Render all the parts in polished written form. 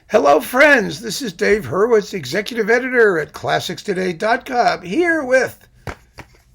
Hello, friends. This is Dave Hurwitz, executive editor at ClassicsToday.com, here with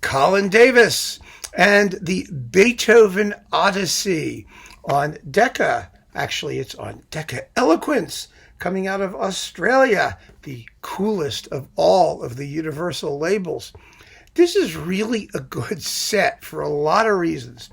Colin Davis and the Beethoven Odyssey on Decca. Actually, it's on Decca Eloquence, coming out of Australia, the coolest of all of the universal labels. This is really a good set for a lot of reasons.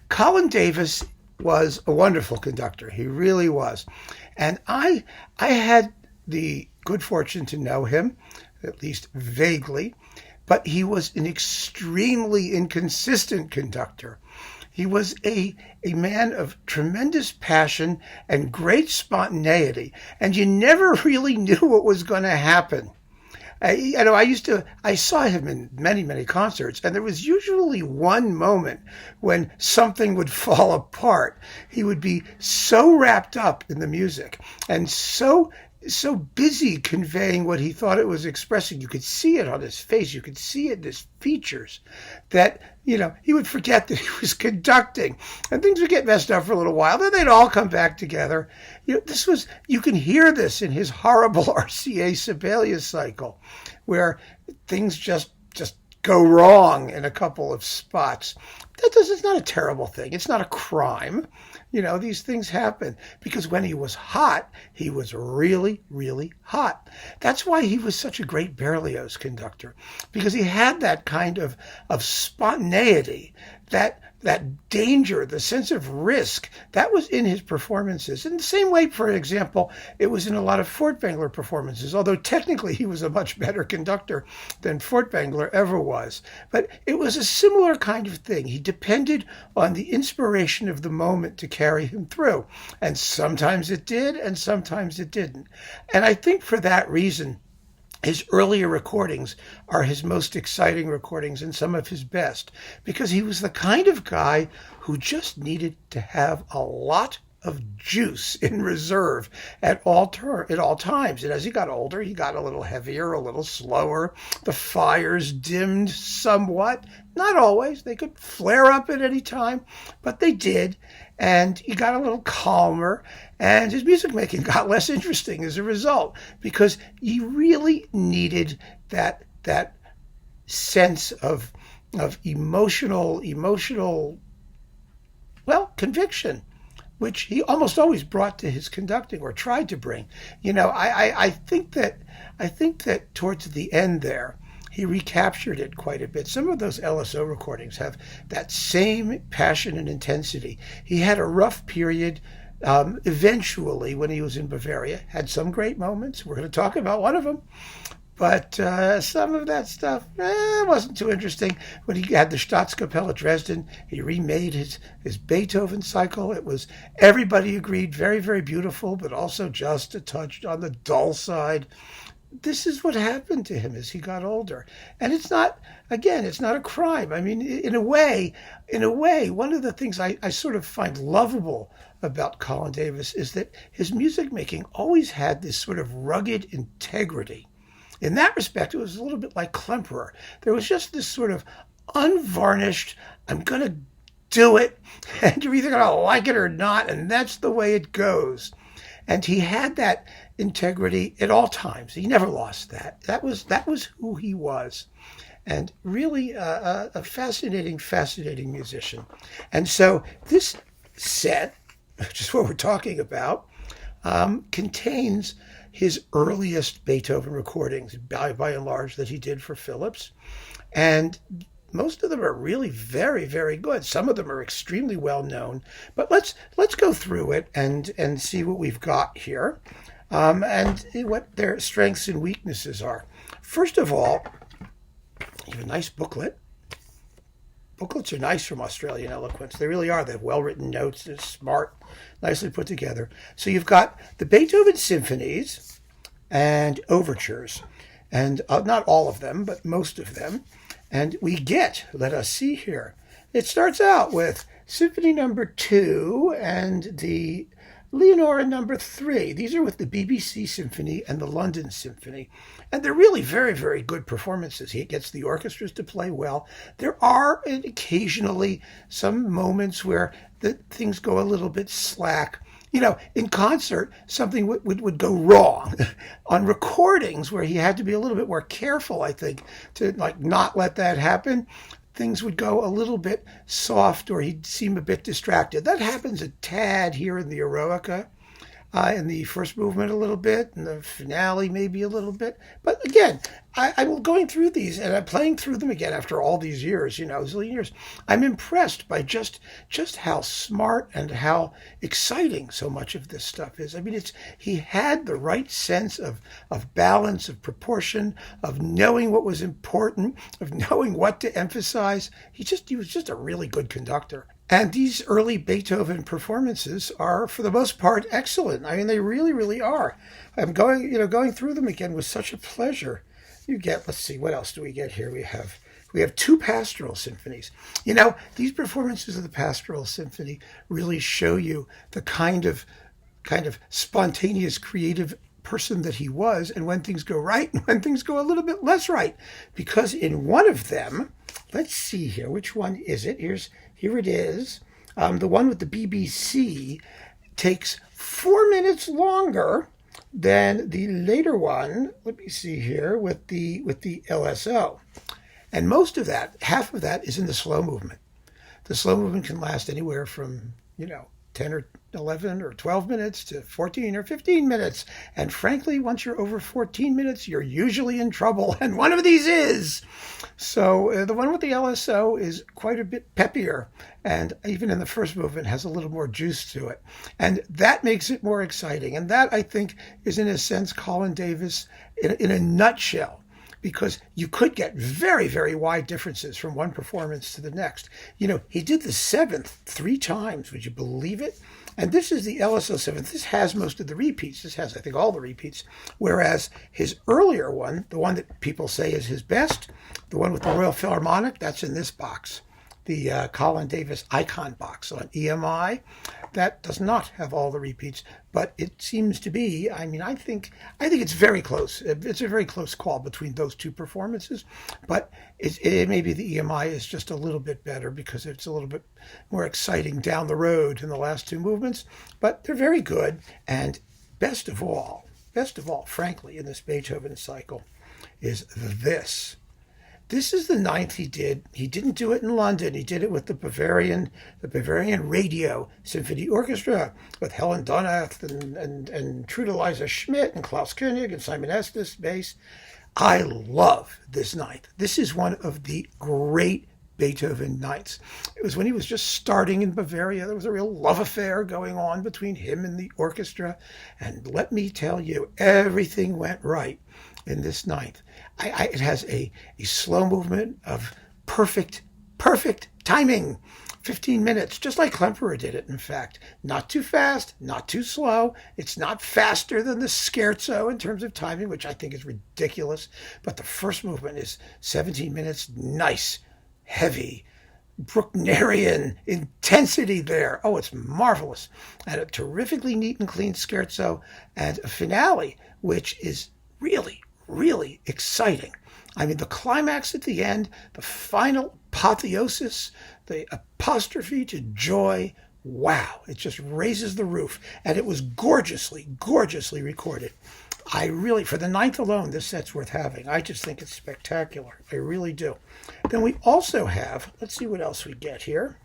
Colin Davis was a wonderful conductor. He really was. And I had the good fortune to know him, at least vaguely, but he was an extremely inconsistent conductor. He was a man of tremendous passion and great spontaneity, and you never really knew what was going to happen. I saw him in many, many concerts, and there was usually one moment when something would fall apart. He would be so wrapped up in the music and so busy conveying what he thought it was expressing. You could see it on his face. You could see it in his features that, he would forget that he was conducting, and things would get messed up for a little while. Then they'd all come back together. You can hear this in his horrible RCA Sibelius cycle, where things just go wrong in a couple of spots. It's not a terrible thing. It's not a crime. These things happen because when he was hot, he was really, really hot. That's why he was such a great Berlioz conductor, because he had that kind of spontaneity, that danger, the sense of risk, that was in his performances. In the same way, for example, it was in a lot of Furtwängler performances, although technically he was a much better conductor than Furtwängler ever was. But it was a similar kind of thing. He depended on the inspiration of the moment to carry him through. And sometimes it did, and sometimes it didn't. And I think for that reason, his earlier recordings are his most exciting recordings and some of his best, because he was the kind of guy who just needed to have a lot of juice in reserve at all times. And as he got older, he got a little heavier, a little slower. The fires dimmed somewhat. Not always. They could flare up at any time, but they did. And he got a little calmer, and his music making got less interesting as a result, because he really needed that sense of emotional conviction, which he almost always brought to his conducting, or tried to bring. I think that towards the end there, he recaptured it quite a bit. Some of those LSO recordings have that same passion and intensity. He had a rough period eventually when he was in Bavaria, had some great moments. We're going to talk about one of them. But some of that stuff wasn't too interesting. When he had the Staatskapelle at Dresden, he remade his Beethoven cycle. It was, everybody agreed, very, very beautiful, but also just a touch on the dull side. This is what happened to him as he got older. And it's not a crime. I mean, in a way, one of the things I sort of find lovable about Colin Davis is that his music making always had this sort of rugged integrity. In that respect, it was a little bit like Klemperer. There was just this sort of unvarnished, I'm going to do it, and you're either going to like it or not, and that's the way it goes. And he had that integrity at all times. He never lost that. That was who he was. And really a fascinating musician. And so this set, which is what we're talking about, contains his earliest Beethoven recordings, by and large, that he did for Philips. And most of them are really very, very good. Some of them are extremely well known. But let's go through it and see what we've got here, and what their strengths and weaknesses are. First of all, you have a nice booklet. Booklets are nice from Australian Eloquence. They really are. They have well-written notes. They're smart, nicely put together. So you've got the Beethoven symphonies and overtures, and not all of them, but most of them. And we get, let us see here, it starts out with Symphony number 2 and the Leonora number 3. These are with the BBC Symphony and the London Symphony. And they're really very, very good performances. He gets the orchestras to play well. There are occasionally some moments where things go a little bit slack. In concert, something would go wrong. On recordings where he had to be a little bit more careful, I think, to like not let that happen, things would go a little bit soft or he'd seem a bit distracted. That happens a tad here in the Eroica. In the first movement a little bit, in the finale maybe a little bit. But again, I'm going through these and I'm playing through them again after all these years, zillion years. I'm impressed by just how smart and how exciting so much of this stuff is. I mean, he had the right sense of balance, of proportion, of knowing what was important, of knowing what to emphasize. He was just a really good conductor. And these early Beethoven performances are, for the most part, excellent. I mean, they really, really are. I'm going through them again with such a pleasure. Let's see, what else do we get here? We have two pastoral symphonies. These performances of the pastoral symphony really show you the kind of spontaneous, creative person that he was, and when things go right and when things go a little bit less right. Because in one of them, let's see here, which one is it? Here it is. The one with the BBC takes 4 minutes longer than the later one. Let me see here with the LSO. And most of that, half of that, is in the slow movement. The slow movement can last anywhere from, 10 or 11 or 12 minutes to 14 or 15 minutes. And frankly, once you're over 14 minutes, you're usually in trouble. And one of these is. So the one with the LSO is quite a bit peppier. And even in the first movement has a little more juice to it. And that makes it more exciting. And that, I think, is in a sense Colin Davis in a nutshell. Because you could get very, very wide differences from one performance to the next. He did the seventh 3 times. Would you believe it? And this is the LSO 7th. This has most of the repeats. This has, I think, all the repeats. Whereas his earlier one, the one that people say is his best, the one with the Royal Philharmonic, that's in this box. The Colin Davis icon box on EMI. That does not have all the repeats, but it seems to be, I think it's very close. It's a very close call between those two performances, but it maybe the EMI is just a little bit better because it's a little bit more exciting down the road in the last 2 movements, but they're very good. And best of all, frankly, in this Beethoven cycle is this. This is the 9th he did. He didn't do it in London. He did it with the Bavarian Radio Symphony Orchestra with Helen Donath and Trude Eliza Schmidt and Klaus Koenig and Simon Estes bass. I love this 9th. This is one of the great Beethoven 9ths. It was when he was just starting in Bavaria. There was a real love affair going on between him and the orchestra. And let me tell you, everything went right in this 9th. It has a slow movement of perfect timing. 15 minutes, just like Klemperer did it, in fact. Not too fast, not too slow. It's not faster than the scherzo in terms of timing, which I think is ridiculous. But the first movement is 17 minutes, nice, heavy, Brucknerian intensity there. Oh, it's marvelous. And a terrifically neat and clean scherzo and a finale, which is really, really exciting. The climax at the end, the final apotheosis, the apostrophe to joy, wow, it just raises the roof. And it was gorgeously, gorgeously recorded. For the 9th alone, this set's worth having. I just think it's spectacular. I really do. Then we also have, let's see what else we get here.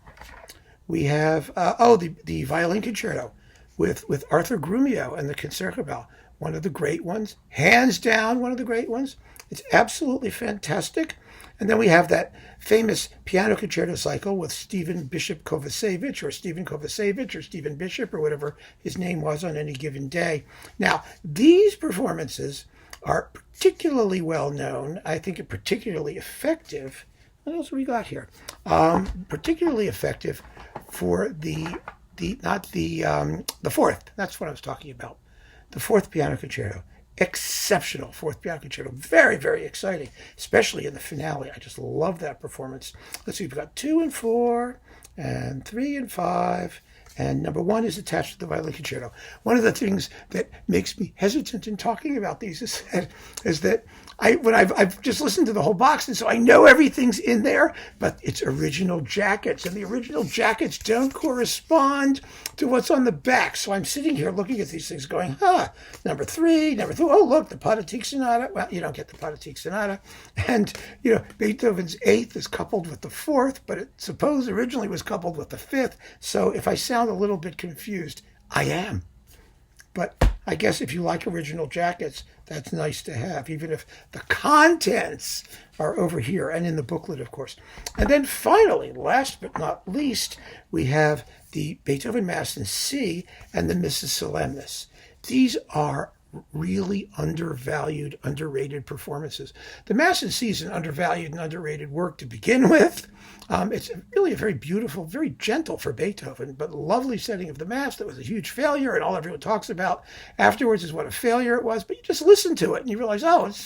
We have, the Violin Concerto with Arthur Grumiaux and the Concertgebouw. One of the great ones, hands down one of the great ones. It's absolutely fantastic. And then we have that famous piano concerto cycle with Stephen Kovacevich or Stephen Bishop or whatever his name was on any given day. Now, these performances are particularly well known. I think are particularly effective. What else have we got here? Particularly effective for the 4th. That's what I was talking about. The 4th piano concerto. Exceptional 4th piano concerto. Very, very exciting, especially in the finale. I just love that performance. Let's see, we've got 2 and 4 and 3 and 5 And number 1 is attached to the Violin Concerto. One of the things that makes me hesitant in talking about these is that I've just listened to the whole box, and so I know everything's in there, but it's original jackets, and the original jackets don't correspond to what's on the back. So I'm sitting here looking at these things going, number 3, oh, look, the Pathetique Sonata. Well, you don't get the Pathetique Sonata. And, Beethoven's 8th is coupled with the 4th, but it supposed originally was coupled with the 5th. So if I sound a little bit confused, I am. But I guess if you like original jackets, that's nice to have, even if the contents are over here and in the booklet, of course. And then finally, last but not least, we have the Beethoven Mass in C and the Missa Solemnis. These are really undervalued, underrated performances. The Mass in C is an undervalued and underrated work to begin with. It's really a very beautiful, very gentle for Beethoven, but lovely setting of the Mass that was a huge failure, and all everyone talks about afterwards is what a failure it was. But you just listen to it and you realize,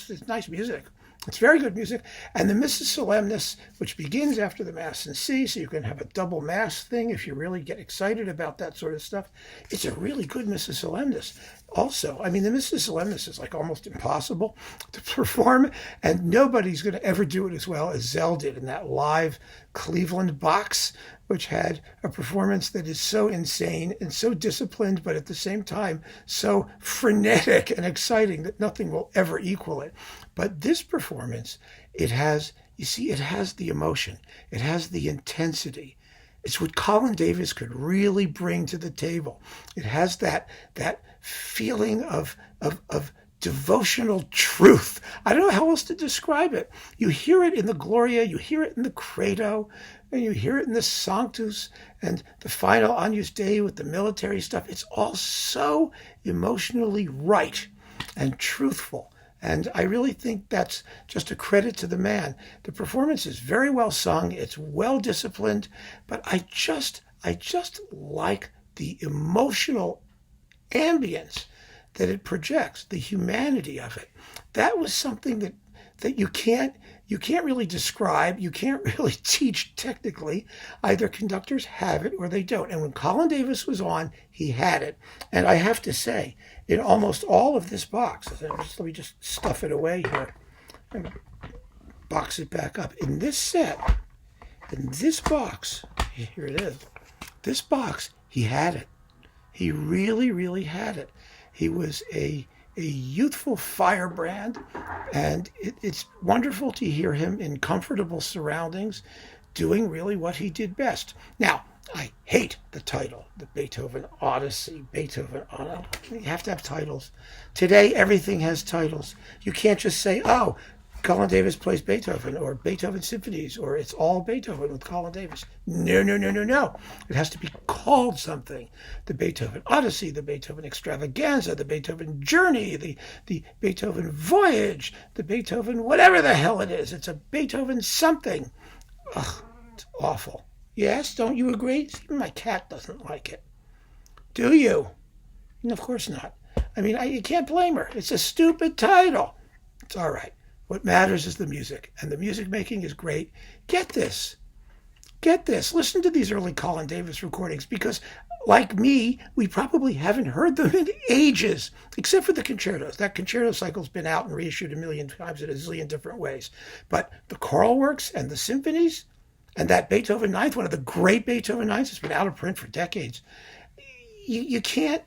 it's nice music. It's very good music. And the Missa Solemnis, which begins after the Mass in C, so you can have a double Mass thing if you really get excited about that sort of stuff. It's a really good Missa Solemnis. Also, the Missa Solemnis is like almost impossible to perform, and nobody's going to ever do it as well as Zell did in that live Cleveland box, which had a performance that is so insane and so disciplined, but at the same time so frenetic and exciting that nothing will ever equal it. But this performance, it has the emotion, it has the intensity. It's what Colin Davis could really bring to the table. It has that feeling of devotional truth. I don't know how else to describe it. You hear it in the Gloria, you hear it in the Credo, and you hear it in the Sanctus, and the final Agnus Dei with the military stuff. It's all so emotionally right and truthful. And I really think that's just a credit to the man. The performance is very well sung. It's well disciplined, but I just like the emotional ambience that it projects, the humanity of it. That was something that you can't really describe, you can't really teach technically. Either conductors have it or they don't. And when Colin Davis was on, he had it. And I have to say, in almost all of this box, let me just stuff it away here and box it back up. In this set, in this box, here it is, this box, he had it. He really, really had it. He was a youthful firebrand, and it's wonderful to hear him in comfortable surroundings doing really what he did best. Now, I hate the title, the Beethoven Odyssey, You have to have titles. Today, everything has titles. You can't just say, Colin Davis plays Beethoven, or Beethoven Symphonies, or it's all Beethoven with Colin Davis. No. It has to be called something. The Beethoven Odyssey, the Beethoven Extravaganza, the Beethoven Journey, the Beethoven Voyage, the Beethoven whatever the hell it is. It's a Beethoven something. Ugh, it's awful. Yes, don't you agree? Even my cat doesn't like it. Do you? And of course not. You can't blame her. It's a stupid title. It's all right. What matters is the music, and the music making is great. Get this. Listen to these early Colin Davis recordings, because like me, we probably haven't heard them in ages, except for the concertos. That concerto cycle's been out and reissued a million times in a zillion different ways. But the choral works and the symphonies, and that Beethoven Ninth, one of the great Beethoven Ninths, has been out of print for decades. You can't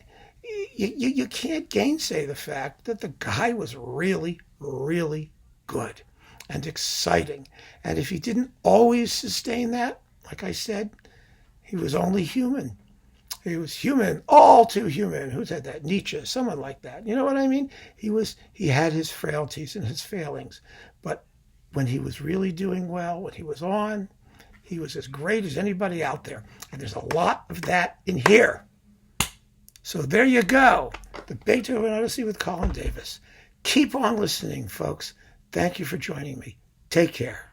gainsay the fact that the guy was really, really good and exciting. And if he didn't always sustain that, like I said, he was only human. He was human, all too human. Who said that? Nietzsche, someone like that. You know what I mean? He had his frailties and his failings. But when he was really doing well, when he was on, he was as great as anybody out there. And there's a lot of that in here. So there you go. The Beethoven Odyssey with Colin Davis. Keep on listening, folks. Thank you for joining me. Take care.